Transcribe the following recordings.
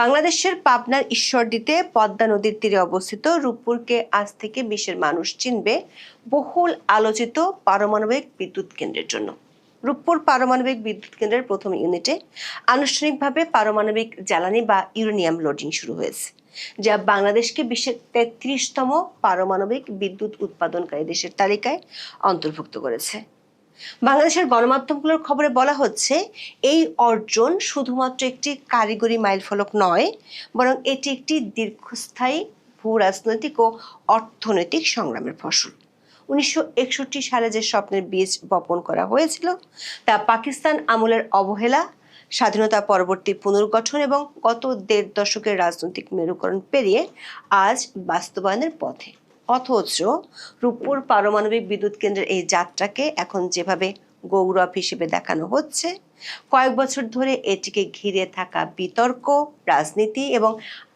বাংলাদেশের পাবনার ঈশ্বরদীতে পদ্মা নদীর তীরে অবস্থিত রূপপুরকে আজ থেকে বিশ্বের মানুষ চিনবে বহুল আলোচিত পারমাণবিক বিদ্যুৎ কেন্দ্রের জন্য। রূপপুর পারমাণবিক বিদ্যুৎ কেন্দ্রের প্রথম ইউনিটে আনুষ্ঠানিকভাবে পারমাণবিক জ্বালানি বা ইউরেনিয়াম লোডিং শুরু হয়েছে, যা বাংলাদেশকে বিশ্বের ৩৩তম পারমাণবিক বিদ্যুৎ উৎপাদনকারী দেশের তালিকায় অন্তর্ভুক্ত করেছে। বাংলাদেশের গণমাধ্যমগুলোর খবরে বলা হচ্ছে, এই অর্জন শুধুমাত্র একটি কারিগরি মাইলফলক নয়, বরং এটি একটি দীর্ঘস্থায়ী ভূ রাজনৈতিক ও অর্থনৈতিক সংগ্রামের ফসল। ১৯৬১ সালে যে স্বপ্নের বীজ বপন করা হয়েছিল, তা পাকিস্তান আমলের অবহেলা, স্বাধীনতা পরবর্তী পুনর্গঠন এবং গত ১.৫ দশকের রাজনৈতিক মেরুকরণ পেরিয়ে আজ বাস্তবায়নের পথে। অথচ রূপপুর পারমাণবিক বিদ্যুৎ কেন্দ্রের এই যাত্রাকে এখন যেভাবে গৌরব হিসেবে দেখানো হচ্ছে, কয়েক বছর ধরে এটিকে ঘিরে থাকা বিতর্ক, রাজনীতি এবং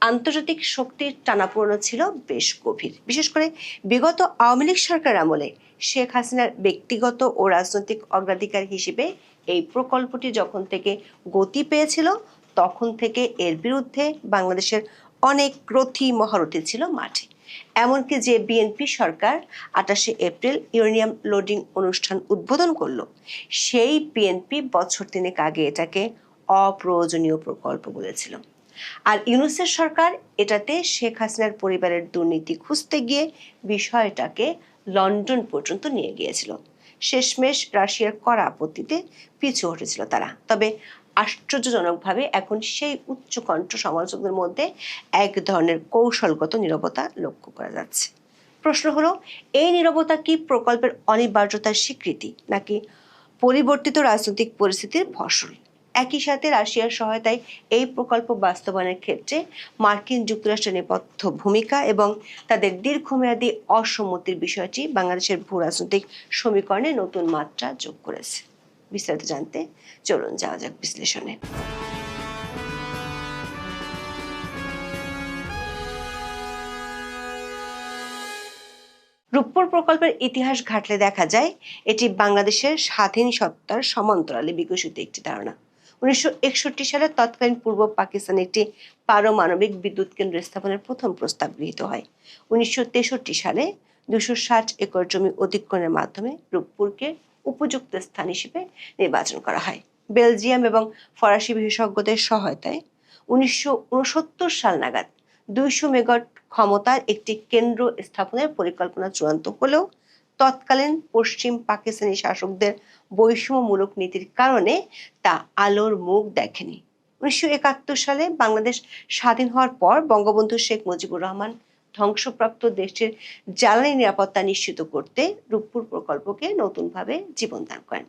আন্তর্জাতিক শক্তির টানাপোড়েন ছিল বেশ গভীর। বিশেষ করে বিগত আওয়ামী লীগ সরকার আমলে শেখ হাসিনার ব্যক্তিগত ও রাজনৈতিক অগ্রাধিকার হিসেবে এই প্রকল্পটি যখন থেকে গতি পেয়েছিল, তখন থেকে এর বিরুদ্ধে বাংলাদেশের অনেক রথী মহারথী ছিল মাঠে। এমনকি যে বিএনপি সরকার ২৮ এপ্রিল ইউরেনিয়াম লোডিং অনুষ্ঠান উদ্বোধন করলো, সেই বিএনপি বছর ৩ আগে এটাকে অপ্রয়োজনীয় প্রকল্প বলেছিল। আর ইউনূসের সরকার এটাতে শেখ হাসিনার পরিবারের দুর্নীতি খুঁজতে গিয়ে বিষয়টাকে লন্ডন পর্যন্ত নিয়ে গিয়েছিল। শেষমেশ রাশিয়ার কড়া আপত্তিতে পিছু হটেছিল তারা। তবে আশ্চর্যজনকভাবে এখন সেই উচ্চকণ্ঠ সমালোচকদের মধ্যে এক ধরনের কৌশলগত নীরবতা লক্ষ্য করা যাচ্ছে। প্রশ্ন হলো, এই নীরবতা কি প্রকল্পের অনিবার্যতার স্বীকৃতি, নাকি পরিবর্তিত রাজনৈতিক পরিস্থিতির ফসল? একই সাথে রাশিয়ার সহায়তায় এই প্রকল্প বাস্তবায়নের ক্ষেত্রে মার্কিন যুক্তরাষ্ট্রের নেপথ্য ভূমিকা এবং তাদের দীর্ঘমেয়াদী অসম্মতির বিষয়টি বাংলাদেশের ভূ রাজনৈতিক সমীকরণে নতুন মাত্রা যোগ করেছে। বিস্তারিত জানতে চলুন যাওয়া যাক বিশ্লেষণে। রূপপুর প্রকল্পের ইতিহাস ঘাটলে দেখা যায়, এটি বাংলাদেশের স্বাধীন সত্তার সমান্তরালে বিকশিত একটি ধারণা। ১৯৬১ সালে তৎকালীন পূর্ব পাকিস্তানে একটি পারমাণবিক বিদ্যুৎ কেন্দ্র স্থাপনের প্রথম প্রস্তাব গৃহীত হয়। ১৯৬৩ সালে ২৬০ একর জমি অধিগ্রহণের মাধ্যমে রূপপুরকে উপযুক্ত স্থান হিসেবে নির্বাচন করা হয়। বেলজিয়াম এবং ফরাসি বিশেষজ্ঞদের সহায়তায় ১৯৬৯ সাল নাগাদ ২০০ মেগাওয়াট ক্ষমতার একটি কেন্দ্র স্থাপনের পরিকল্পনা চূড়ান্ত হলেও তৎকালীন পশ্চিম পাকিস্তানি শাসকদের বৈষম্যমূলক নীতির কারণে তা আলোর মুখ দেখেনি। ১৯৭১ সালে বাংলাদেশ স্বাধীন হওয়ার পর বঙ্গবন্ধু শেখ মুজিবুর রহমান ধ্বংসপ্রাপ্ত দেশটির জ্বালানি নিরাপত্তা নিশ্চিত করতে রূপপুর প্রকল্পকে নতুনভাবে জীবনদান করেন।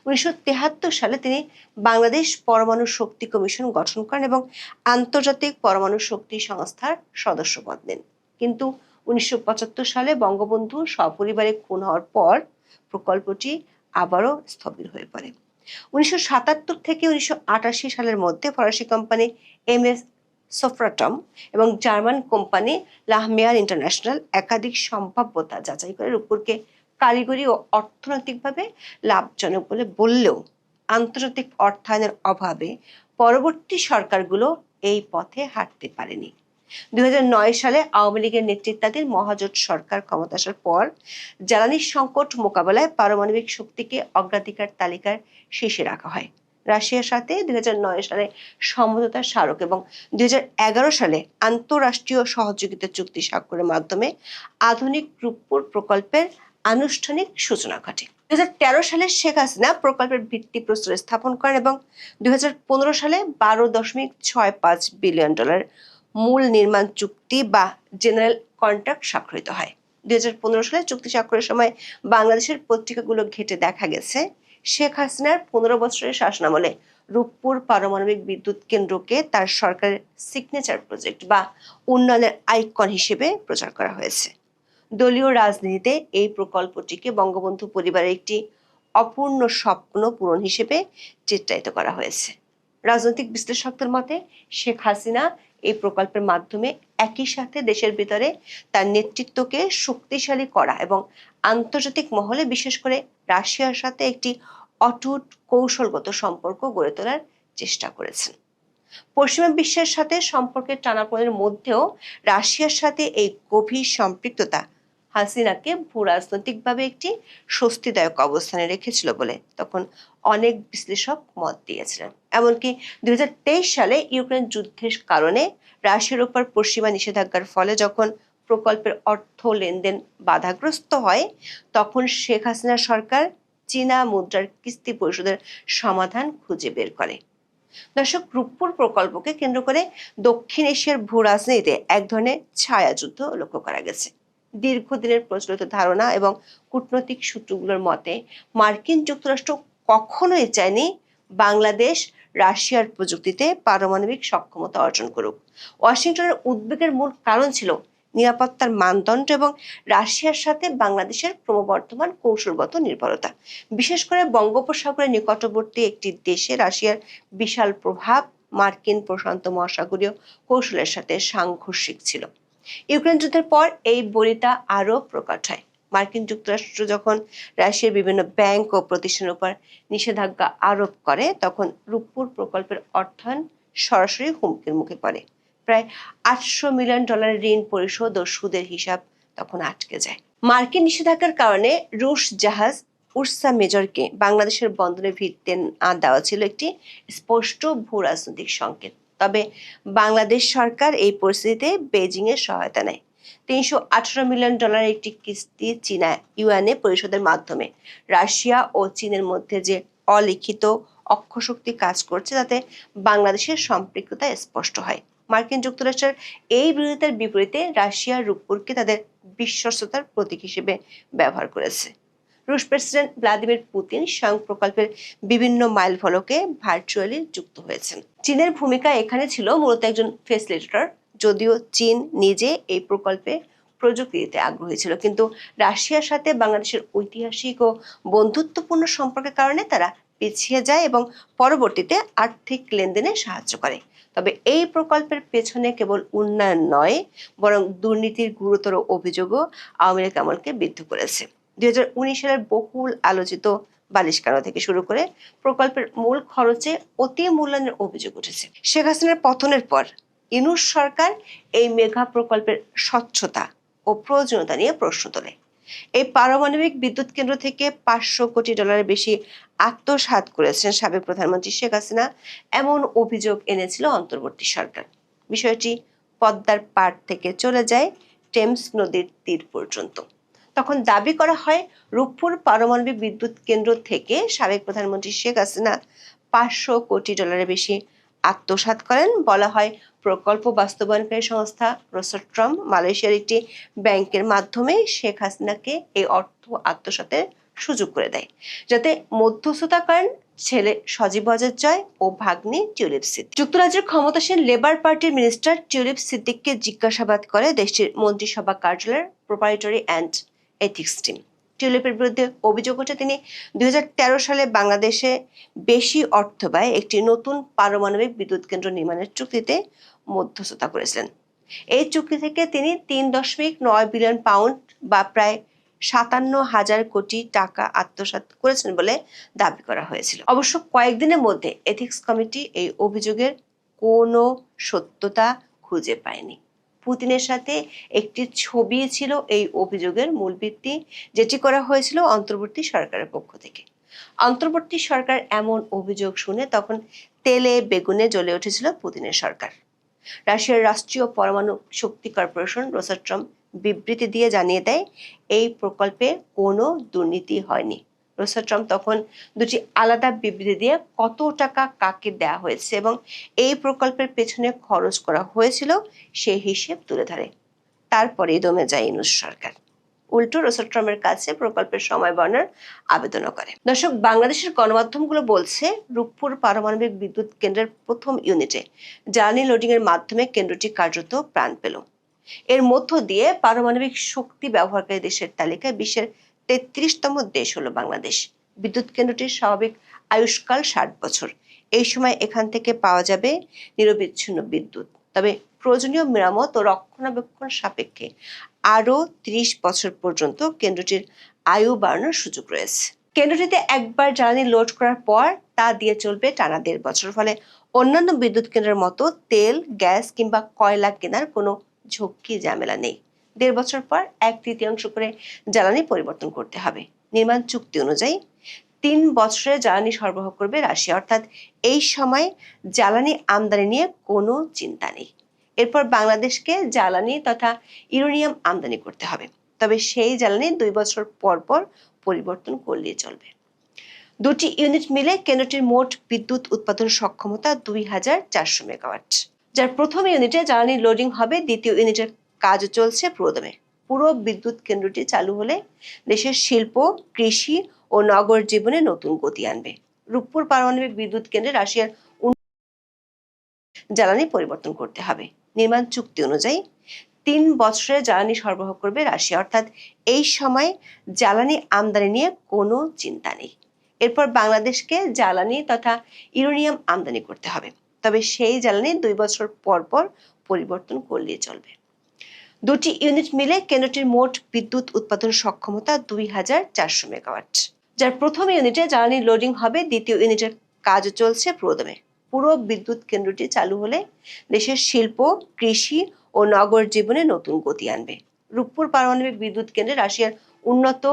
১৯৭৩ সালে তিনি বাংলাদেশ পরমাণু শক্তি কমিশন গঠন করেন এবং আন্তর্জাতিক পরমাণু শক্তি সংস্থার সদস্যপদ নেন। কিন্তু ১৯৭৫ সালে বঙ্গবন্ধু সপরিবারে খুন হওয়ার পর প্রকল্পটি আবারও স্থবির হয়ে পড়ে। ১৯৭৭ থেকে ১৯৮৮ সালের মধ্যে ফরাসি কোম্পানি MS সোফ্রাটম এবং জার্মান কোম্পানি লাহমেয়ার ইন্টারন্যাশনাল একাধিক সম্ভাব্যতা যাচাই করে রূপপুরকে কারিগরি ও অর্থনৈতিকভাবে লাভজনক বলে বললেও আন্তর্জাতিক অর্থায়নের অভাবে পরবর্তী সরকারগুলো এই পথে হাঁটতে পারেনি। ২০০৯ সালে আওয়ামী লীগের নেতৃত্বাধীন মহাজোট সরকার ক্ষমতা আসার পর জ্বালানির সংকট মোকাবেলায় পারমাণবিক শক্তিকে অগ্রাধিকার তালিকার শীর্ষে রাখা হয়। রাশিয়ার সাথে ২০০৯ সালে সমঝোতা স্মারক এবং ২০১১ সালে আন্তঃরাষ্ট্রীয় সহযোগিতা চুক্তি স্বাক্ষরের মাধ্যমে আধুনিক রূপপুর প্রকল্পের আনুষ্ঠানিক সূচনা ঘটে। ২০১৩ সালে শেখ হাসিনা প্রকল্পের ভিত্তিপ্রস্তর স্থাপন করেন এবং ২০১৫ সালে $১২.৬৫ বিলিয়ন মূল নির্মাণ চুক্তি বা জেনারেল কন্ট্রাক্ট স্বাক্ষরিত হয়। ২০১৫ সালে চুক্তি স্বাক্ষরের সময় বাংলাদেশের পত্রিকাগুলো ঘেঁটে দেখা গেছে, শেখ হাসিনার ১৫ বছরের শাসনামলে রূপপুর পারমাণবিক বিদ্যুৎ কেন্দ্রকে তার সরকারের সিগনেচার প্রজেক্ট বা উন্নয়নের আইকন হিসেবে প্রচার করা হয়েছে। দলীয় রাজনীতিতে এই প্রকল্পটিকে বঙ্গবন্ধু পরিবারের একটি অপূর্ণ স্বপ্ন পূরণ হিসেবে চিত্রায়িত করা হয়েছে। রাজনৈতিক বিশ্লেষকদের মতে শেখ হাসিনা এই প্রকল্পের মাধ্যমে একই সাথে দেশের ভিতরে তার নেতৃত্বকে শক্তিশালী করা এবং আন্তর্জাতিক মহলে বিশেষ করে রাশিয়ার সাথে একটি অটুট কৌশলগত সম্পর্ক গড়ে তোলার চেষ্টা করেছেন। পশ্চিমা বিশ্বের সাথে সম্পর্কের টানাপোড়েনের মধ্যেও রাশিয়ার সাথে এই গভীর সম্পৃক্ততা হাসিনাকে ভূরাজনৈতিকভাবে একটি স্বস্তিদায়ক অবস্থানে রেখেছিল বলে তখন অনেক বিশ্লেষক মত দিয়েছিলেন। এমনকি 2023 সালে ইউক্রেন যুদ্ধের কারণে রাশিয়ার উপর পশ্চিমা নিষেধাজ্ঞার ফলে যখন প্রকল্পের অর্থ লেনদেন বাধাগ্রস্ত হয়, তখন শেখ হাসিনা সরকার চীনা মুদ্রার কিস্তি পরিশোধের সমাধান খুঁজে বের করে। দর্শক, রূপপুর প্রকল্পকে কেন্দ্র করে দক্ষিণ এশিয়ার ভূ রাজনীতিতে এক ধরনের ছায়াযুদ্ধ লক্ষ্য করা গেছে। দীর্ঘদিনের প্রচলিত ধারণা এবং কূটনৈতিক সূত্রগুলোর মতে মার্কিন যুক্তরাষ্ট্র কখনোই চায়নি বাংলাদেশ রাশিয়ার প্রযুক্তিতে পারমাণবিক সক্ষমতা অর্জন করুক। ওয়াশিংটনের উদ্বেগের মূল কারণ ছিল নিরাপত্তার মানদণ্ড এবং রাশিয়ার সাথে বাংলাদেশের ক্রমবর্ধমান কৌশলগত নির্ভরতা। বিশেষ করে বঙ্গোপসাগরের নিকটবর্তী একটি দেশে রাশিয়ার বিশাল প্রভাব মার্কিন প্রশান্ত মহাসাগরীয় কৌশলের সাথে সাংঘর্ষিক ছিল। ইউক্রেন যুদ্ধের পর এই বলিটা আরও প্রকট হয়। মার্কিন যুক্তরাষ্ট্র যখন রাশিয়ার বিভিন্ন ব্যাংক ও প্রতিষ্ঠানের উপর নিষেধাজ্ঞা আরোপ করে, তখন রূপপুর প্রকল্পের অর্থায়ন সরাসরি হুমকির মুখে পড়ে। প্রায় $800 মিলিয়ন ঋণ পরিশোধ ও সুদের হিসাব তখন আটকে যায়। মার্কিন নিষেধাজ্ঞার কারণে রুশ জাহাজ উর্সা মেজরকে বাংলাদেশের বন্দরে ভিড়তে না দেওয়া ছিল একটি স্পষ্ট ভূ রাজনৈতিক সংকেত। তবে বাংলাদেশ সরকার এই পরিস্থিতিতে বেজিং এর সহায়তা নেয়। $318 মিলিয়ন একটি কিস্তি চীনা ইউয়ানে পরিশোধের মাধ্যমে রাশিয়া ও চীনের মধ্যে যে অলিখিত অক্ষশক্তি কাজ করছে, তাতে বাংলাদেশের সম্পৃক্ততা স্পষ্ট হয়। মার্কিন যুক্তরাষ্ট্রের এই বিরোধিতার বিপরীতে রাশিয়া রূপপুরকে তাদের বিশ্বস্ততার প্রতীক হিসেবে ব্যবহার করেছে। রুশ প্রেসিডেন্ট ভ্লাদিমির পুতিন স্বয়ং প্রকল্পের বিভিন্ন মাইল ফলকে ভার্চুয়ালি যুক্ত হয়েছেন। চীনের ভূমিকা এখানে ছিল মূলত একজন ফেসিলিটেটর। যদিও চীন নিজে এই প্রকল্পে প্রযুক্তি দিতে আগ্রহী ছিল, কিন্তু রাশিয়ার সাথে বাংলাদেশের ঐতিহাসিক ও বন্ধুত্বপূর্ণ সম্পর্কের কারণে তারা পিছিয়ে যায় এবং পরবর্তীতে আর্থিক লেনদেনে সাহায্য করে। তবে এই প্রকল্পের পেছনে কেবল উন্নয়ন নয়, বরং দুর্নীতির গুরুতর অভিযোগও আওয়ামী লীগ আমলকে বিদ্ধ করেছে। 2019 সালের বহুল আলোচিত বালিশকানা থেকে শুরু করে প্রকল্পের মূল খরচে অতি মূল্যায়নের অভিযোগ উঠেছে। শেখ হাসিনার পতনের পর ইউনূস সরকার এই মেগা প্রকল্পের স্বচ্ছতা ও প্রয়োজনীয়তা নিয়ে প্রশ্ন তোলে। এই পারমাণবিক বিদ্যুৎ কেন্দ্র থেকে $500 কোটি বেশি আত্মসাৎ করেছেন সাবেক প্রধানমন্ত্রী শেখ হাসিনা, এমন অভিযোগ এনেছিল অন্তর্বর্তী সরকার। বিষয়টি পদ্মার পাড় থেকে চলে যায় টেমস নদীর তীর পর্যন্ত। তখন দাবি করা হয় রূপপুর পারমাণবিক বিদ্যুৎ কেন্দ্র থেকে সাবেক প্রধানমন্ত্রী শেখ হাসিনা $500 কোটি বেশি আত্মসাৎ করেন। বলা হয় প্রকল্প বাস্তবায়নকারী সংস্থা রোসাট্রম মালয়েশিয়ার একটি ব্যাংকের মাধ্যমে শেখ হাসিনাকে এই অর্থ আত্মসাতের সুযোগ করে দেয়, যাতে মধ্যস্থতা করেন ছেলে সজীব ওয়াজেদ জয় ও ভাগ্নি টিউলিপ সিদ্দিক। যুক্তরাজ্যের ক্ষমতাসীন লেবার পার্টির মিনিস্টার টিউলিপ সিদ্দিককে জিজ্ঞাসাবাদ করে দেশটির মন্ত্রিসভা কার্যালয়ের প্রোপ্রাইটরি অ্যান্ড এথিক্স টিম। টিউলিপের বিরুদ্ধে অভিযোগ ওঠে তিনি 2013 সালে বাংলাদেশে বেশি অর্থ ব্যয়ে একটি নতুন পারমাণবিক বিদ্যুৎ কেন্দ্র নির্মাণের চুক্তিতে মধ্যস্থতা করেছিলেন। এই চুক্তি থেকে তিনি 3.9 বিলিয়ন পাউন্ড বা প্রায় 57,000 কোটি টাকা আত্মসাৎ করেছেন বলে দাবি করা হয়েছিল। অবশ্য কয়েকদিনের মধ্যে এথিক্স কমিটি এই অভিযোগের কোনো সত্যতা খুঁজে পায়নি। পুতিনের সাথে একটি ছবি ছিল এই অভিযোগের মূল ভিত্তি, যেটি করা হয়েছিল অন্তর্বর্তী সরকারের পক্ষ থেকে। অন্তর্বর্তী সরকার এমন অভিযোগ শুনে তখন তেলে বেগুনে জ্বলে উঠেছিল পুতিনের সরকার। রাশিয়ার রাষ্ট্রীয় পরমাণু শক্তি কর্পোরেশন রোসাট্রম বিবৃতি দিয়ে জানিয়ে দেয় এই প্রকল্পে কোনো দুর্নীতি হয়নি। রোসাট্রম তখন দুটি আলাদা বিবৃতি দিয়ে কত টাকা কাকে দেওয়া হয়েছে এবং এই প্রকল্পের পেছনে খরচ করা হয়েছিল সেই হিসেব তুলে ধরে। তারপরে দমে যায় ইউনূস সরকার। উল্টো রোসাট্রমের কাছে প্রকল্পের সময় বর্ণার আবেদনও করে। দর্শক, বাংলাদেশের গণমাধ্যমগুলো বলছে রূপপুর পারমাণবিক বিদ্যুৎ কেন্দ্রের প্রথম ইউনিটে জ্বালানি লোডিং এর মাধ্যমে কেন্দ্রটি কার্যত প্রাণ পেল। এর মধ্য দিয়ে পারমাণবিক শক্তি ব্যবহারকারী দেশের তালিকায় বিশ্বের 33তম দেশ হলো বাংলাদেশ। বিদ্যুৎ কেন্দ্রটির স্বাভাবিক আয়ুষ্কাল 60 বছর। এই সময় এখান থেকে পাওয়া যাবে নিরবিচ্ছিন্ন বিদ্যুৎ। তবে প্রয়োজনীয় মেরামত ও রক্ষণাবেক্ষণ সাপেক্ষে আরও 30 বছর পর্যন্ত কেন্দ্রটির আয়ু বাড়ানোর সুযোগ রয়েছে। কেন্দ্রটিতে একবার জ্বালানি লোড করার পর তা দিয়ে চলবে টানা 1.5 বছর। ফলে অন্যান্য বিদ্যুৎ কেন্দ্রের মতো তেল, গ্যাস কিংবা কয়লা কেনার কোনো ঝক্কি ঝামেলা নেই। 1.5 বছর পর 1/3 করে জ্বালানি পরিবর্তন করতে হবে। নির্মাণ চুক্তি অনুযায়ী 3 বছরে জ্বালানি সরবরাহ করবে রাশিয়া, অর্থাৎ এই সময় জ্বালানি আমদানি নিয়ে কোনো চিন্তা নেই। এরপর বাংলাদেশকে জ্বালানি তথা ইউরেনিয়াম আমদানি করতে হবে, তবে সেই জ্বালানি 2 বছর পর পর পরিবর্তন করলেই চলবে। 2টি ইউনিট মিলে কেন্দ্রটির মোট বিদ্যুৎ উৎপাদন সক্ষমতা 2400 মেগাওয়াট, যার প্রথম ইউনিটে জ্বালানি লোডিং হবে, দ্বিতীয় ইউনিটের কাজও চলছে পুরোদমে। পুরো বিদ্যুৎ কেন্দ্রটি চালু হলে দেশের শিল্প, কৃষি ও নগর জীবনে নতুন গতি আনবে। রূপপুর পারমাণবিক বিদ্যুৎ কেন্দ্রে রাশিয়ার জ্বালানি পরিবর্তন করতে হবে। নির্মাণ চুক্তি অনুযায়ী 3 বছরে জ্বালানি সরবরাহ করবে রাশিয়া, অর্থাৎ এই সময় জ্বালানি আমদানি নিয়ে কোনো চিন্তা নেই। এরপর বাংলাদেশকে জ্বালানি তথা ইউরেনিয়াম আমদানি করতে হবে, তবে সেই জ্বালানি 2 বছর পর পর পরিবর্তন করলেই চলবে। 2টি ইউনিট মিলে কেন্দ্রটির মোট বিদ্যুৎ উৎপাদন সক্ষমতা 2400 মেগাওয়াট, যার প্রথম ইউনিটে জ্বালানি লোডিং হবে, দ্বিতীয় ইউনিটের কাজও চলছে পুরোদমে। পুরো বিদ্যুৎ কেন্দ্রটি চালু হলে দেশের শিল্প, কৃষি ও নগর জীবনে নতুন গতি আনবে। রূপপুর পারমাণবিক বিদ্যুৎ কেন্দ্রে রাশিয়ার উন্নত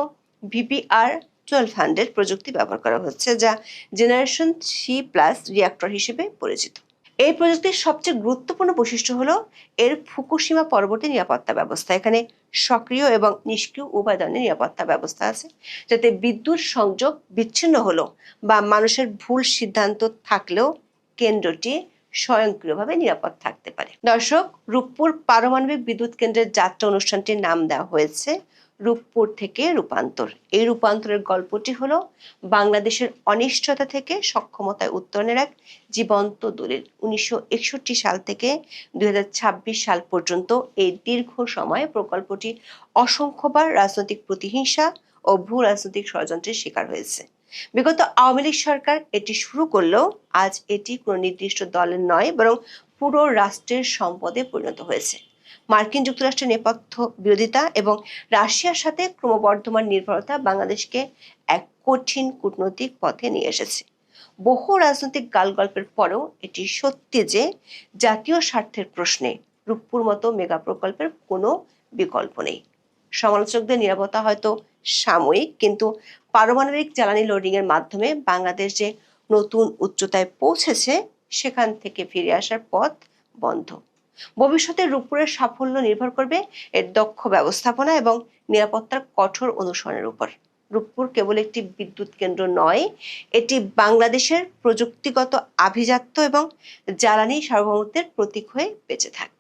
VPR-1200 প্রযুক্তি ব্যবহার করা হচ্ছে, যা জেনারেশন 3+ রিঅ্যাক্টর হিসেবে পরিচিত। এই প্রযুক্তির সবচেয়ে গুরুত্বপূর্ণ বৈশিষ্ট্য হলো এর ফুকুশিমা পরবর্তী নিরাপত্তা ব্যবস্থা। এখানে সক্রিয় এবং নিষ্ক্রিয় উভয় ধরনের নিরাপত্তা ব্যবস্থা আছে, যাতে বিদ্যুৎ সংযোগ বিচ্ছিন্ন হলো বা মানুষের ভুল সিদ্ধান্ত থাকলেও কেন্দ্রটি স্বয়ংক্রিয়ভাবে নিরাপদ থাকতে পারে। দর্শক, রূপপুর পারমাণবিক বিদ্যুৎ কেন্দ্রের যাত্রা অনুষ্ঠানটির নাম দেওয়া হয়েছে রূপপুর থেকে রূপান্তর। এই রূপান্তরের গল্পটি হলো বাংলাদেশের অনিশ্চয়তা থেকে সক্ষমতায় উত্তরণের এক জীবন্ত দলিল। 1961 সাল থেকে 2026 সাল পর্যন্ত এই দীর্ঘ সময়ে প্রকল্পটি অসংখ্যবার রাজনৈতিক প্রতিহিংসা ও ভূ রাজনৈতিক ষড়যন্ত্রের শিকার হয়েছে। বিগত আওয়ামী লীগ সরকার এটি শুরু করলেও আজ এটি কোনো নির্দিষ্ট দলের নয়, বরং পুরো রাষ্ট্রের সম্পদে পরিণত হয়েছে। মার্কিন যুক্তরাষ্ট্রের নেপথ্য বিরোধিতা এবং রাশিয়ার সাথে ক্রমবর্ধমান নির্ভরতা বাংলাদেশকে এক কঠিন কূটনৈতিক পথে নিয়ে এসেছে। বহু রাজনৈতিক গালগল্পের পরেও এটি সত্যি যে জাতীয় স্বার্থের প্রশ্নে রূপপুর মতো মেগা প্রকল্পের কোনো বিকল্প নেই। সমালোচকদের নিরাপত্তা হয়তো সাময়িক, কিন্তু পারমাণবিক জ্বালানি লোডিং এর মাধ্যমে বাংলাদেশ যে নতুন উচ্চতায় পৌঁছেছে, সেখান থেকে ফিরে আসার পথ বন্ধ। ভবিষ্যতে রূপপুরের সাফল্য নির্ভর করবে এর দক্ষ ব্যবস্থাপনা এবং নিরাপত্তার কঠোর অনুসরণের উপর। রূপপুর কেবল একটি বিদ্যুৎ কেন্দ্র নয়, এটি বাংলাদেশের প্রযুক্তিগত আভিজাত্য এবং জ্বালানি সার্বভৌমত্বের প্রতীক হয়ে বেঁচে থাকবে।